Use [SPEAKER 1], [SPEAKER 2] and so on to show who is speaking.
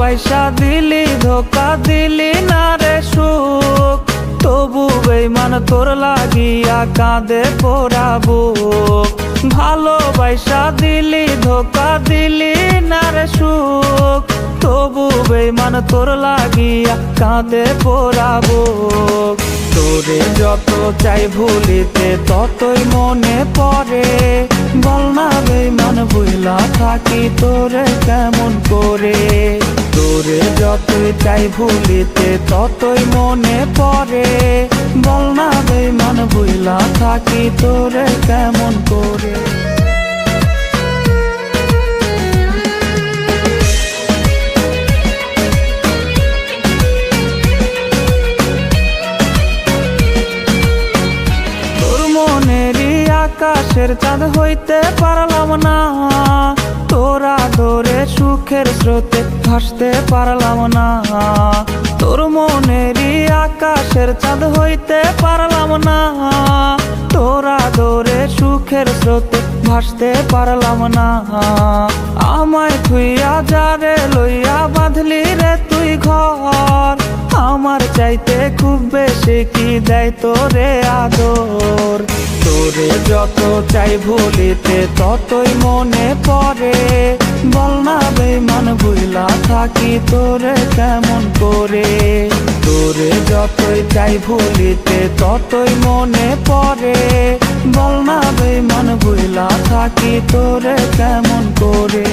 [SPEAKER 1] ভালোবাসা দিলি ধোকা দিলি না রে সুখ, তবু বেঈমান তোর লাগিয়া কাঁদে পোড়া বুক। ভালোবাসা দিলি ধোকা দিলি না রে সুখ, তবু বেঈমান তোর লাগিয়া কাঁদে পোড়া বুক। তোরে যত চাই ভুলিতে ততই মনে পড়ে, বল না বেঈমান ভুলা থাকি তোরে কেমন করে। তোরে যতই চাই ভুলিতে ততই মনে পড়ে, বল না বেঈমান ভুলা থাকি তোরে কেমন করে। আকাশের চাঁদ হইতে পারলাম না, তোরা ধরে সুখের স্রোতে ভাসতে পারলাম না। তোর মনেরই আকাশের চাঁদ হইতে পারলাম না, তোরা ধরে সুখের স্রোতে ভাসতে পারলাম না। আমায় থুইয়া যারে লইয়া বাঁধলি রে তুই ঘর, আমার চাইতে খুব বেশি কি দেয় তোরে আদর। তোরে যত চাই ভুলিতে ততই মনে পড়ে, বল না বেঈমান ভুলা থাকি তোরে কেমন করে। তোরে যতই চাই ভুলিতে ততই মনে পড়ে, বল না বেঈমান ভুলা থাকি তোরে কেমন করে।